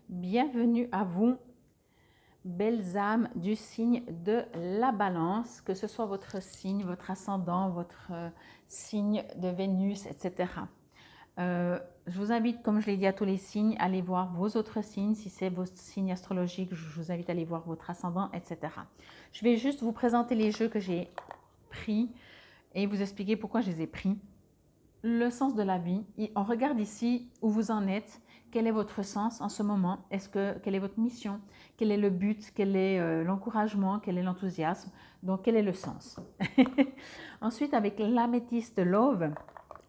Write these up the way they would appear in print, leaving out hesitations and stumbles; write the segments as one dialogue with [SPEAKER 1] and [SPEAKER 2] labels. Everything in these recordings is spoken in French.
[SPEAKER 1] Bienvenue à vous, belles âmes du signe de la balance, que ce soit votre signe, votre ascendant, votre signe de Vénus, etc. Je vous invite, comme je l'ai dit à tous les signes, à aller voir vos autres signes. Si c'est vos signes astrologiques, je vous invite à aller voir votre ascendant, etc. Je vais juste vous présenter les jeux que j'ai pris et vous expliquer pourquoi je les ai pris. Le sens de la vie. On regarde ici où vous en êtes. Quel est votre sens en ce moment? Quelle est votre mission? Quel est le but? Quel est l'encouragement? Quel est l'enthousiasme? Donc, quel est le sens? Ensuite, avec l'améthyste Love,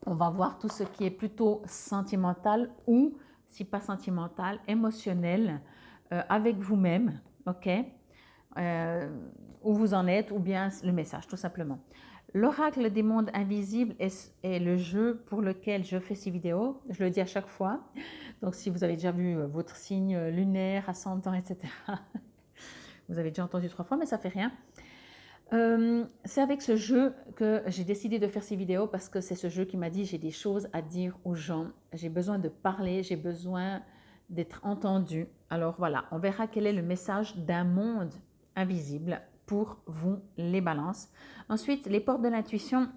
[SPEAKER 1] on va voir tout ce qui est plutôt sentimental ou, si pas sentimental, émotionnel avec vous-même, ok? Où vous en êtes ou bien le message, tout simplement. L'oracle des mondes invisibles est le jeu pour lequel je fais ces vidéos. Je le dis à chaque fois. Donc, si vous avez déjà vu votre signe lunaire, ascendant, etc., vous avez déjà entendu 3 fois, mais ça ne fait rien. C'est avec ce jeu que j'ai décidé de faire ces vidéos parce que c'est ce jeu qui m'a dit j'ai des choses à dire aux gens. J'ai besoin de parler, j'ai besoin d'être entendu. Alors voilà, on verra quel est le message d'un monde invisible pour vous, les balances. Ensuite, les portes de l'intuition.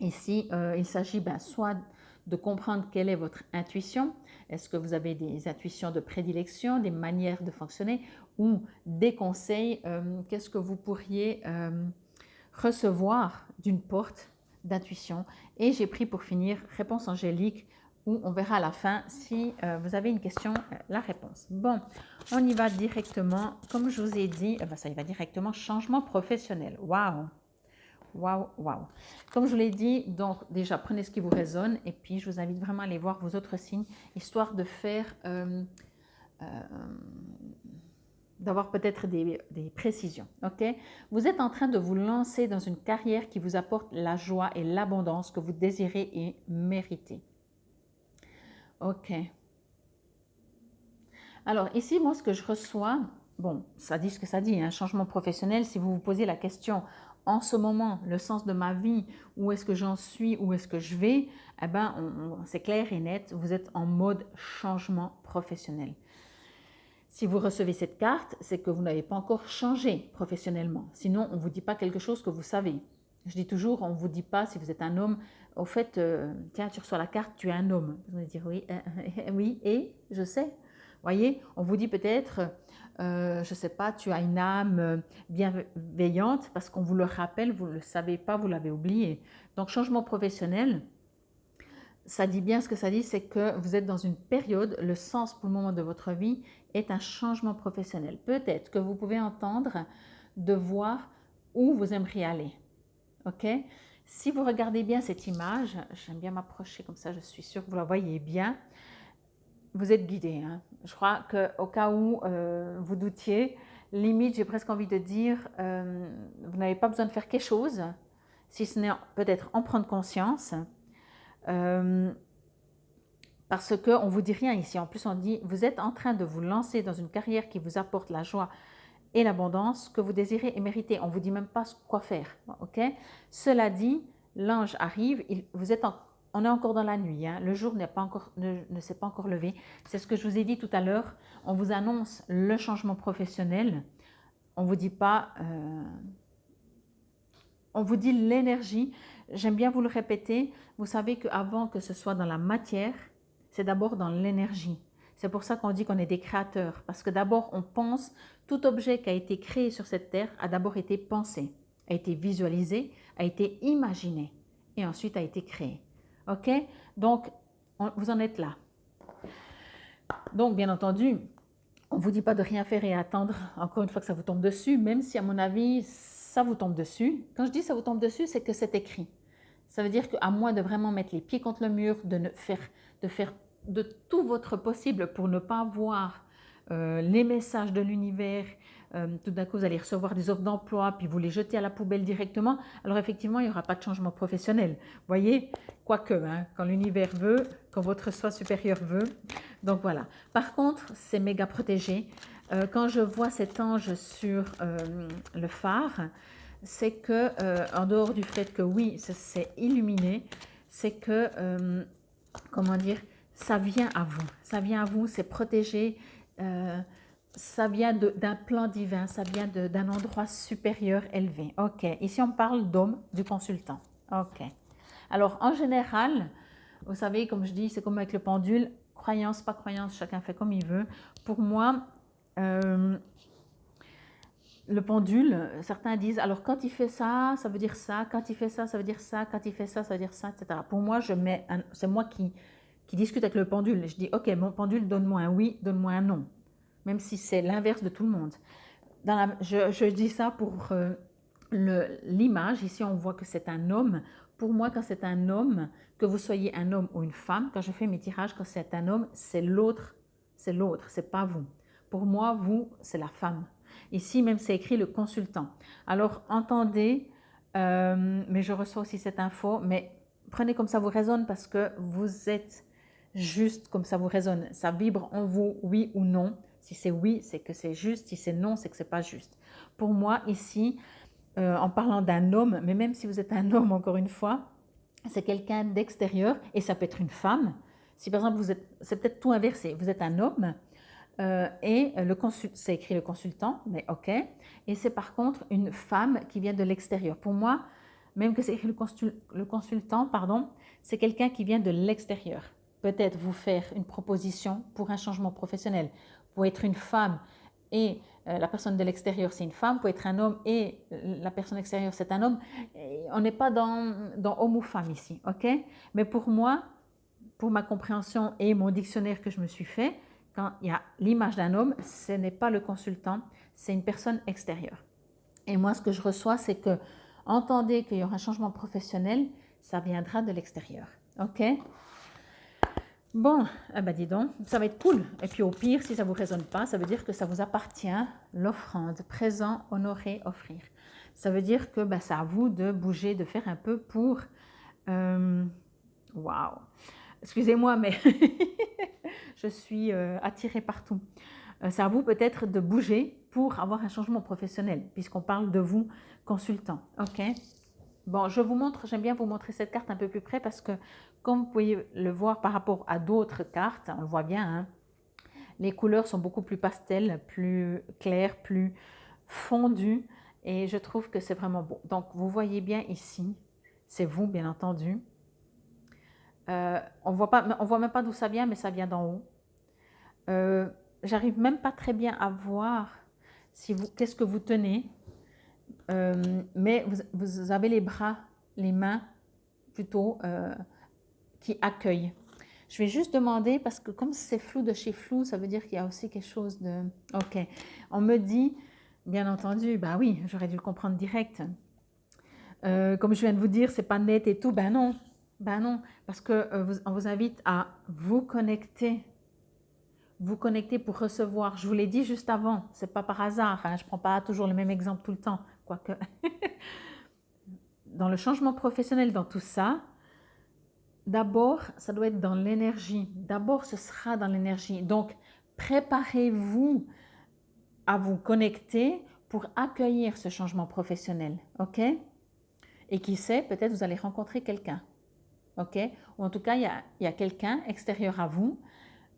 [SPEAKER 1] Ici, il s'agit soit de comprendre quelle est votre intuition. Est-ce que vous avez des intuitions de prédilection, des manières de fonctionner ou des conseils? Qu'est-ce que vous pourriez recevoir d'une porte d'intuition? Et j'ai pris pour finir réponse angélique où on verra à la fin si vous avez une question, la réponse. Bon, on y va directement. Comme je vous ai dit, ça y va directement, changement professionnel. Waouh! Waouh, waouh. Comme je vous l'ai dit, donc déjà prenez ce qui vous résonne et puis je vous invite vraiment à aller voir vos autres signes, histoire de faire, d'avoir peut-être des précisions. Ok? Vous êtes en train de vous lancer dans une carrière qui vous apporte la joie et l'abondance que vous désirez et méritez. Ok. Alors ici, moi, ce que je reçois, bon, ça dit ce que ça dit, un changement professionnel. Si vous vous posez la question, en ce moment, le sens de ma vie, où est-ce que j'en suis, où est-ce que je vais, eh ben, c'est clair et net, vous êtes en mode changement professionnel. Si vous recevez cette carte, c'est que vous n'avez pas encore changé professionnellement. Sinon, on ne vous dit pas quelque chose que vous savez. Je dis toujours, on ne vous dit pas si vous êtes un homme, au fait, tiens, tu reçois la carte, tu es un homme. Vous allez dire oui, oui, et je sais. Voyez, on vous dit peut-être, je ne sais pas, tu as une âme bienveillante parce qu'on vous le rappelle, vous ne le savez pas, vous l'avez oublié. Donc, changement professionnel, ça dit bien ce que ça dit, c'est que vous êtes dans une période, le sens pour le moment de votre vie est un changement professionnel. Peut-être que vous pouvez entendre de voir où vous aimeriez aller. Ok? Si vous regardez bien cette image, j'aime bien m'approcher comme ça, je suis sûre que vous la voyez bien. Vous êtes guidé. Hein? Je crois qu'au cas où vous doutiez, limite, j'ai presque envie de dire, vous n'avez pas besoin de faire quelque chose, si ce n'est peut-être en prendre conscience. Parce qu'on ne vous dit rien ici. En plus, on dit, vous êtes en train de vous lancer dans une carrière qui vous apporte la joie et l'abondance que vous désirez et méritez. On ne vous dit même pas quoi faire. Ok? Cela dit, l'ange arrive, on est encore dans la nuit. Hein? Le jour ne s'est pas encore levé. C'est ce que je vous ai dit tout à l'heure. On vous annonce le changement professionnel. On ne vous dit pas... on vous dit l'énergie. J'aime bien vous le répéter. Vous savez qu'avant que ce soit dans la matière, c'est d'abord dans l'énergie. C'est pour ça qu'on dit qu'on est des créateurs. Parce que d'abord, on pense, tout objet qui a été créé sur cette terre a d'abord été pensé, a été visualisé, a été imaginé et ensuite a été créé. Ok? Donc, vous en êtes là. Donc, bien entendu, on ne vous dit pas de rien faire et attendre encore une fois que ça vous tombe dessus, même si à mon avis, ça vous tombe dessus. Quand je dis ça vous tombe dessus, c'est que c'est écrit. Ça veut dire qu'à moins de vraiment mettre les pieds contre le mur, de faire de tout votre possible pour ne pas voir les messages de l'univers, tout d'un coup vous allez recevoir des offres d'emploi, puis vous les jetez à la poubelle directement, alors effectivement il n'y aura pas de changement professionnel. Voyez, quoique, hein, quand l'univers veut, quand votre soi supérieur veut. Donc voilà. Par contre, c'est méga protégé. Quand je vois cet ange sur le phare, c'est que, en dehors du fait que oui, c'est illuminé, c'est que, comment dire, ça vient à vous. Ça vient à vous, c'est protégé. ça vient d'un plan divin, ça vient d'un endroit supérieur élevé. Ok, ici on parle d'homme, du consultant. Ok. Alors en général, vous savez, comme je dis, c'est comme avec le pendule, croyance, pas croyance, chacun fait comme il veut. Pour moi, le pendule, certains disent, alors quand il fait ça, ça veut dire ça, quand il fait ça, ça veut dire ça, quand il fait ça, ça veut dire ça, etc. Pour moi, c'est moi qui discute avec le pendule. Je dis, ok, mon pendule, donne-moi un oui, donne-moi un non. Même si c'est l'inverse de tout le monde. Je dis ça pour l'image. Ici, on voit que c'est un homme. Pour moi, quand c'est un homme, que vous soyez un homme ou une femme, quand je fais mes tirages, quand c'est un homme, c'est l'autre, c'est pas vous. Pour moi, vous, c'est la femme. Ici, même, c'est écrit le consultant. Alors, entendez, mais je reçois aussi cette info, mais prenez comme ça vous résonne parce que vous êtes juste comme ça vous résonne. Ça vibre en vous, oui ou non. Si c'est oui, c'est que c'est juste. Si c'est non, c'est que c'est pas juste. Pour moi, ici, en parlant d'un homme, mais même si vous êtes un homme, encore une fois, c'est quelqu'un d'extérieur et ça peut être une femme. Si par exemple, c'est peut-être tout inversé. Vous êtes un homme et c'est écrit le consultant, mais ok. Et c'est par contre une femme qui vient de l'extérieur. Pour moi, même que c'est écrit le consultant, pardon, c'est quelqu'un qui vient de l'extérieur. Peut-être vous faire une proposition pour un changement professionnel. Pour être une femme et la personne de l'extérieur, c'est une femme. Pour être un homme et la personne extérieure, c'est un homme. Et on n'est pas dans homme ou femme ici, ok? Mais pour moi, pour ma compréhension et mon dictionnaire que je me suis fait, quand il y a l'image d'un homme, ce n'est pas le consultant, c'est une personne extérieure. Et moi, ce que je reçois, c'est que entendez qu'il y aura un changement professionnel, ça viendra de l'extérieur. Ok? Bon, eh ben dis donc, ça va être cool. Et puis au pire, si ça ne vous résonne pas, ça veut dire que ça vous appartient, l'offrande, présent, honorer, offrir. Ça veut dire que c'est à vous de bouger, de faire un peu pour... Waouh! Excusez-moi, mais je suis attirée partout. C'est à vous peut-être de bouger pour avoir un changement professionnel, puisqu'on parle de vous, consultant. Ok? Bon, je vous montre, j'aime bien vous montrer cette carte un peu plus près parce que, comme vous pouvez le voir par rapport à d'autres cartes, on le voit bien, hein, les couleurs sont beaucoup plus pastel, plus claires, plus fondues, et je trouve que c'est vraiment beau. Donc, vous voyez bien ici, c'est vous, bien entendu. On voit même pas d'où ça vient, mais ça vient d'en haut. J'arrive même pas très bien à voir qu'est-ce que vous tenez, mais vous avez les bras, les mains plutôt qui accueillent. Je vais juste demander, parce que comme c'est flou de chez flou, ça veut dire qu'il y a aussi quelque chose de... Ok, on me dit, bien entendu, bah oui, j'aurais dû le comprendre direct. Comme je viens de vous dire, c'est pas net et tout, ben non, parce que on vous invite à vous connecter pour recevoir. Je vous l'ai dit juste avant, c'est pas par hasard, hein, je prends pas toujours le même exemple tout le temps, quoique. Dans le changement professionnel, dans tout ça, d'abord, ça doit être dans l'énergie. D'abord, ce sera dans l'énergie. Donc, préparez-vous à vous connecter pour accueillir ce changement professionnel, ok? Et qui sait, peut-être vous allez rencontrer quelqu'un. Ok? Ou en tout cas, il y a quelqu'un extérieur à vous.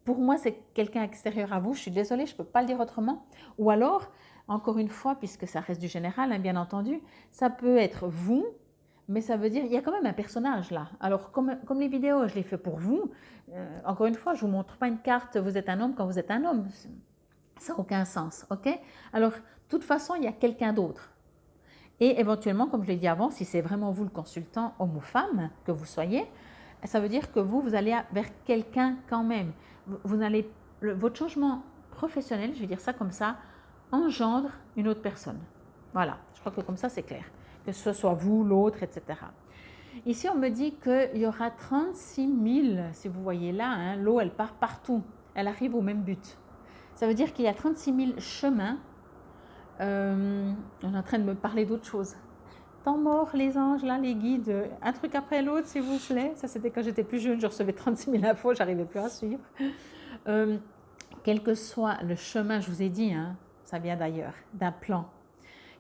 [SPEAKER 1] Pour moi, c'est quelqu'un extérieur à vous. Je suis désolée, je ne peux pas le dire autrement. Ou alors, encore une fois, puisque ça reste du général, hein, bien entendu, ça peut être vous, mais ça veut dire il y a quand même un personnage là. Alors, comme les vidéos, je les fais pour vous. Encore une fois, je ne vous montre pas une carte, vous êtes un homme quand vous êtes un homme. Ça n'a aucun sens. Ok? Alors, de toute façon, il y a quelqu'un d'autre. Et éventuellement, comme je l'ai dit avant, si c'est vraiment vous le consultant, homme ou femme, que vous soyez, ça veut dire que vous allez vers quelqu'un quand même. Votre changement professionnel, je vais dire ça comme ça, engendre une autre personne. Voilà, je crois que comme ça c'est clair. Que ce soit vous, l'autre, etc. Ici, on me dit qu'il y aura 36 000, si vous voyez là, hein, l'eau elle part partout, elle arrive au même but. Ça veut dire qu'il y a 36 000 chemins. On est en train de me parler d'autre chose. Temps mort, les anges, là, les guides, un truc après l'autre, s'il vous plaît. Ça, c'était quand j'étais plus jeune, je recevais 36 000 infos, j'arrivais plus à suivre. Quel que soit le chemin, je vous ai dit, hein, ça vient d'ailleurs, d'un plan.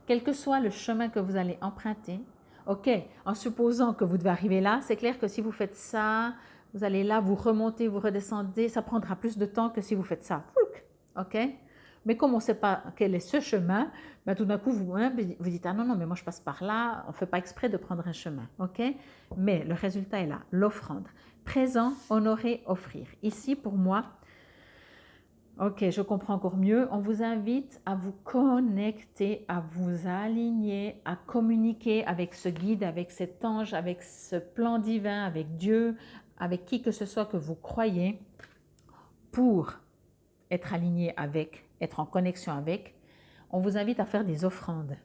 [SPEAKER 1] Quel que soit le chemin que vous allez emprunter, ok, en supposant que vous devez arriver là, c'est clair que si vous faites ça, vous allez là, vous remontez, vous redescendez, ça prendra plus de temps que si vous faites ça. ok? Mais comme on ne sait pas quel est ce chemin, ben, tout d'un coup, vous dites, ah non, non, mais moi je passe par là, on ne fait pas exprès de prendre un chemin, ok? Mais le résultat est là, l'offrande. Présent, honorer, offrir. Ici, pour moi, ok, je comprends encore mieux. On vous invite à vous connecter, à vous aligner, à communiquer avec ce guide, avec cet ange, avec ce plan divin, avec Dieu, avec qui que ce soit que vous croyez, pour être aligné avec, être en connexion avec. On vous invite à faire des offrandes.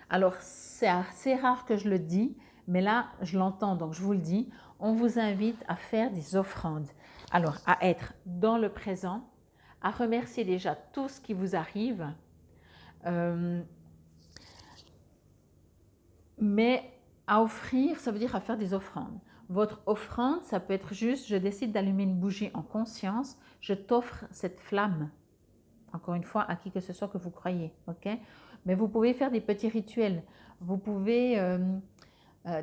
[SPEAKER 1] Alors, c'est assez rare que je le dis, mais là, je l'entends, donc je vous le dis. On vous invite à faire des offrandes. Alors, à être dans le présent, à remercier déjà tout ce qui vous arrive, mais à offrir, ça veut dire à faire des offrandes. Votre offrande, ça peut être juste, je décide d'allumer une bougie en conscience, je t'offre cette flamme, encore une fois, à qui que ce soit que vous croyez, ok? Mais vous pouvez faire des petits rituels, vous pouvez,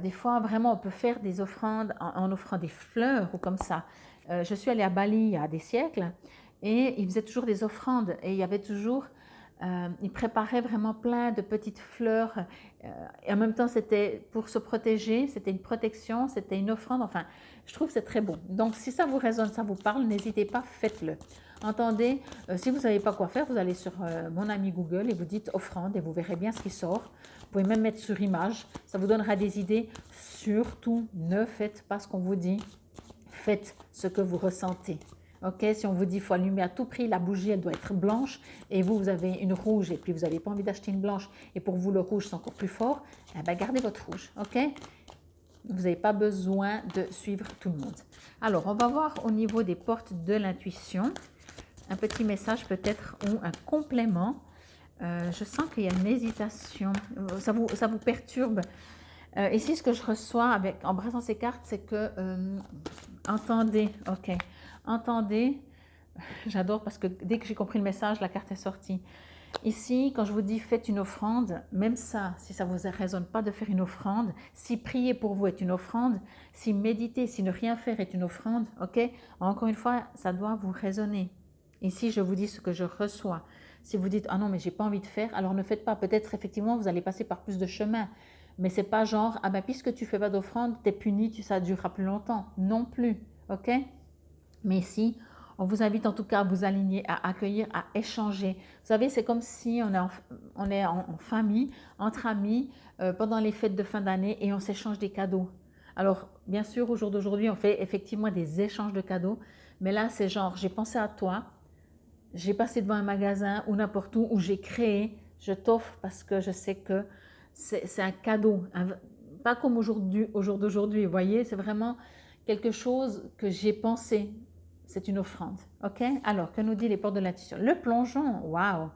[SPEAKER 1] des fois, vraiment, on peut faire des offrandes en offrant des fleurs ou comme ça. Je suis allée à Bali il y a des siècles, et ils faisaient toujours des offrandes, et il y avait toujours, ils préparaient vraiment plein de petites fleurs, et en même temps c'était pour se protéger, c'était une protection, c'était une offrande, enfin je trouve que c'est très beau. Donc si ça vous résonne, ça vous parle, n'hésitez pas, faites-le. Entendez, si vous ne savez pas quoi faire, vous allez sur mon ami Google et vous dites offrande et vous verrez bien ce qui sort. Vous pouvez même mettre sur image, ça vous donnera des idées. Surtout, ne faites pas ce qu'on vous dit, faites ce que vous ressentez. Ok, si on vous dit qu'il faut allumer à tout prix, la bougie elle doit être blanche et vous avez une rouge et puis vous n'avez pas envie d'acheter une blanche et pour vous le rouge c'est encore plus fort, eh bien, gardez votre rouge, ok? Vous n'avez pas besoin de suivre tout le monde. Alors, on va voir au niveau des portes de l'intuition, un petit message peut-être ou un complément. Je sens qu'il y a une hésitation, ça vous perturbe. Ici, ce que je reçois en brassant ces cartes, c'est que entendez, ok, entendez. J'adore parce que dès que j'ai compris le message, la carte est sortie. Ici, quand je vous dis faites une offrande, même ça, si ça ne vous résonne pas de faire une offrande, si prier pour vous est une offrande, si méditer, si ne rien faire est une offrande, ok? Encore une fois, ça doit vous résonner. Ici, je vous dis ce que je reçois. Si vous dites, ah non, mais j'ai pas envie de faire, alors ne faites pas. Peut-être, effectivement, vous allez passer par plus de chemin. Mais c'est pas genre, ah ben, puisque tu fais pas d'offrande, tu es puni, ça durera plus longtemps. Non plus, ok? Mais ici, on vous invite en tout cas à vous aligner, à accueillir, à échanger. Vous savez, c'est comme si on est en famille, entre amis, pendant les fêtes de fin d'année et on s'échange des cadeaux. Alors, bien sûr, au jour d'aujourd'hui, on fait effectivement des échanges de cadeaux. Mais là, c'est genre, j'ai pensé à toi, j'ai passé devant un magasin ou n'importe où j'ai créé, je t'offre parce que je sais que c'est un cadeau. Pas comme au jour d'aujourd'hui, vous voyez, c'est vraiment quelque chose que j'ai pensé. C'est une offrande, ok? Alors, que nous dit les portes de l'intuition? Le plongeon, waouh!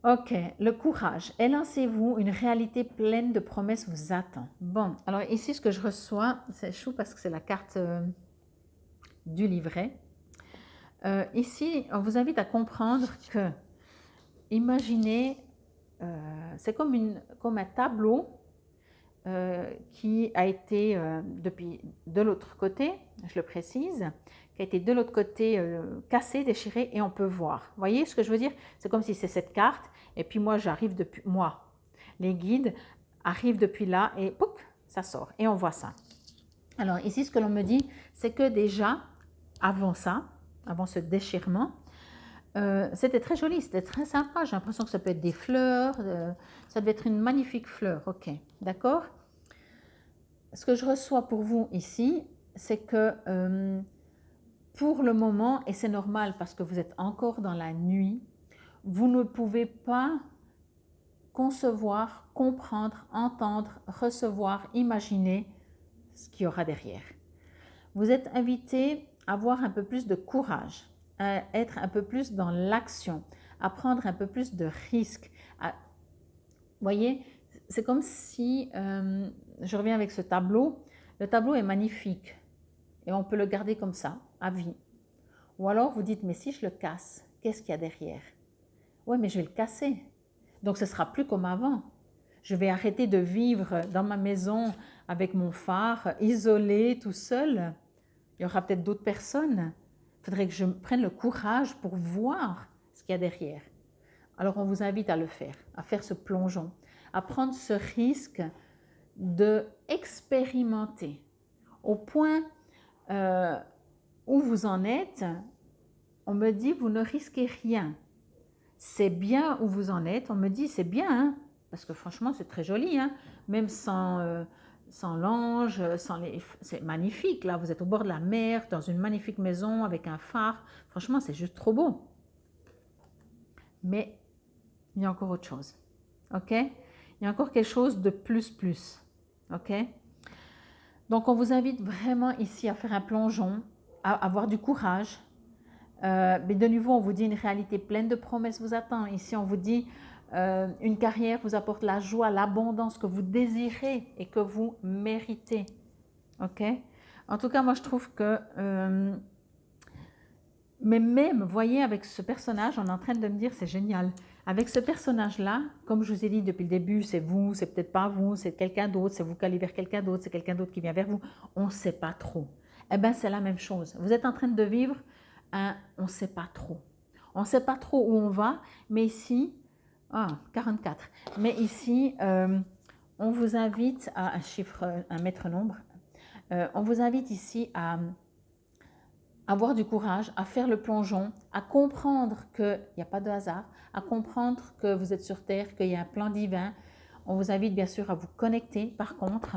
[SPEAKER 1] Ok, le courage. Élancez-vous, une réalité pleine de promesses vous attend. Bon, alors ici, ce que je reçois, c'est chou parce que c'est la carte du livret. Ici, on vous invite à comprendre que, imaginez, c'est comme un tableau qui a été depuis de l'autre côté, je le précise, qui a été de l'autre côté cassé, déchiré et on peut voir. Vous voyez ce que je veux dire? C'est comme si c'est cette carte et puis moi j'arrive depuis, les guides arrivent depuis là et pouc, ça sort et on voit ça. Alors ici ce que l'on me dit, c'est que déjà avant ça, avant ce déchirement, c'était très joli, c'était très sympa. J'ai l'impression que ça peut être des fleurs, ça devait être une magnifique fleur. Ok, d'accord. Ce que je reçois pour vous ici, c'est que pour le moment, et c'est normal parce que vous êtes encore dans la nuit, vous ne pouvez pas concevoir, comprendre, entendre, recevoir, imaginer ce qu'il y aura derrière. Vous êtes invité à avoir un peu plus de courage, à être un peu plus dans l'action, à prendre un peu plus de risques. Vous voyez, c'est comme si, je reviens avec ce tableau, le tableau est magnifique et on peut le garder comme ça, à vie. Ou alors vous dites, mais si je le casse, qu'est-ce qu'il y a derrière? Oui, mais je vais le casser. Donc ce ne sera plus comme avant. Je vais arrêter de vivre dans ma maison avec mon phare, isolé, tout seul. Il y aura peut-être d'autres personnes. Il faudrait que je prenne le courage pour voir ce qu'il y a derrière. Alors, on vous invite à le faire, à faire ce plongeon, à prendre ce risque de expérimenter au point où vous en êtes. On me dit, vous ne risquez rien. C'est bien où vous en êtes. On me dit, c'est bien, hein, parce que franchement, c'est très joli, hein, même sans l'ange, c'est magnifique. Là, vous êtes au bord de la mer, dans une magnifique maison avec un phare. Franchement, c'est juste trop beau. Mais il y a encore autre chose, ok? Il y a encore quelque chose de plus, ok? Donc, on vous invite vraiment ici à faire un plongeon, à avoir du courage. Mais de nouveau, on vous dit une réalité pleine de promesses vous attend. Ici, on vous dit une carrière vous apporte la joie, l'abondance que vous désirez et que vous méritez. Ok? En tout cas, moi, je trouve que... mais même, voyez, avec ce personnage, on est en train de me dire, c'est génial. Avec ce personnage-là, comme je vous ai dit depuis le début, c'est vous, c'est peut-être pas vous, c'est quelqu'un d'autre, c'est vous qui allez vers quelqu'un d'autre, c'est quelqu'un d'autre qui vient vers vous. On ne sait pas trop. Eh bien, c'est la même chose. Vous êtes en train de vivre on ne sait pas trop. On ne sait pas trop où on va, mais ici, 44. Mais ici, on vous invite à un chiffre, un maître nombre. On vous invite ici à avoir du courage, à faire le plongeon, à comprendre qu'il n'y a pas de hasard, à comprendre que vous êtes sur Terre, qu'il y a un plan divin. On vous invite bien sûr à vous connecter, par contre,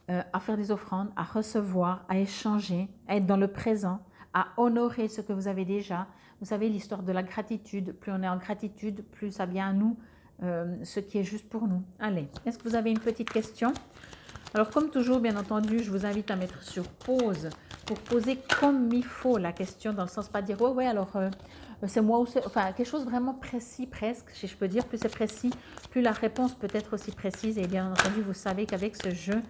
[SPEAKER 1] à faire des offrandes, à recevoir, à échanger, à être dans le présent, à honorer ce que vous avez déjà. Vous savez, l'histoire de la gratitude, plus on est en gratitude, plus ça vient à nous, ce qui est juste pour nous. Allez, est-ce que vous avez une petite question? Alors, comme toujours, bien entendu, je vous invite à mettre sur pause pour poser comme il faut la question, dans le sens pas dire ouais, alors c'est moi ou c'est. Enfin, quelque chose vraiment précis, presque, si je peux dire. Plus c'est précis, plus la réponse peut être aussi précise. Et bien entendu, vous savez qu'avec ce jeu,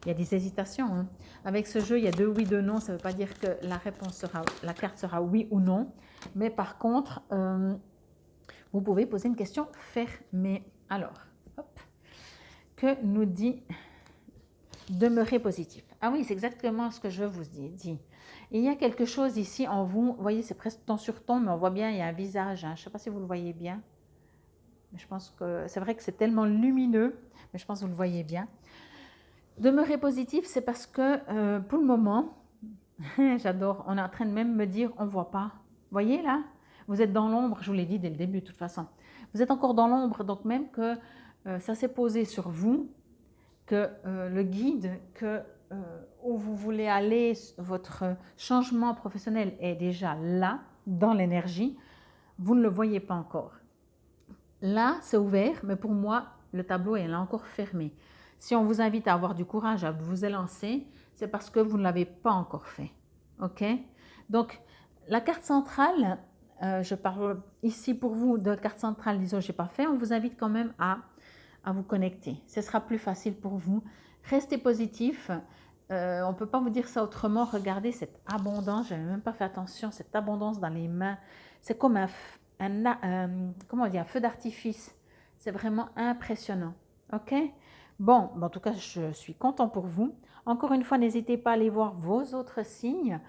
[SPEAKER 1] il y a des hésitations. Hein. Avec ce jeu, il y a 2 oui, 2 non. Ça ne veut pas dire que la carte sera oui ou non. Mais par contre, vous pouvez poser une question fermée. Alors, hop, que nous dit demeurer positif. Ah oui, c'est exactement ce que je vous ai dit. Il y a quelque chose ici en vous, vous voyez, c'est presque ton sur ton, mais on voit bien, il y a un visage. Hein. Je ne sais pas si vous le voyez bien. Mais je pense que c'est vrai que c'est tellement lumineux, mais je pense que vous le voyez bien. Demeurer positif, c'est parce que pour le moment, j'adore, on est en train de même me dire, on ne voit pas. Vous voyez là? Vous êtes dans l'ombre, je vous l'ai dit dès le début de toute façon. Vous êtes encore dans l'ombre, donc même que ça s'est posé sur vous, que le guide, où vous voulez aller, votre changement professionnel est déjà là, dans l'énergie, vous ne le voyez pas encore. Là, c'est ouvert, mais pour moi, le tableau est là encore fermé. Si on vous invite à avoir du courage, à vous élancer, c'est parce que vous ne l'avez pas encore fait. Ok? Donc, la carte centrale, je parle ici pour vous de carte centrale, disons, je n'ai pas fait, on vous invite quand même à vous connecter. Ce sera plus facile pour vous. Restez positif. On ne peut pas vous dire ça autrement. Regardez cette abondance. Je n'avais même pas fait attention. Cette abondance dans les mains. C'est comme comment on dit, un feu d'artifice. C'est vraiment impressionnant. OK? Bon, en tout cas, je suis content pour vous. Encore une fois, n'hésitez pas à aller voir vos autres signes.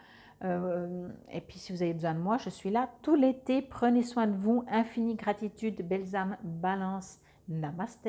[SPEAKER 1] Et puis, si vous avez besoin de moi, je suis là tout l'été. Prenez soin de vous. Infinie gratitude. Belles âmes, balance. Namaste.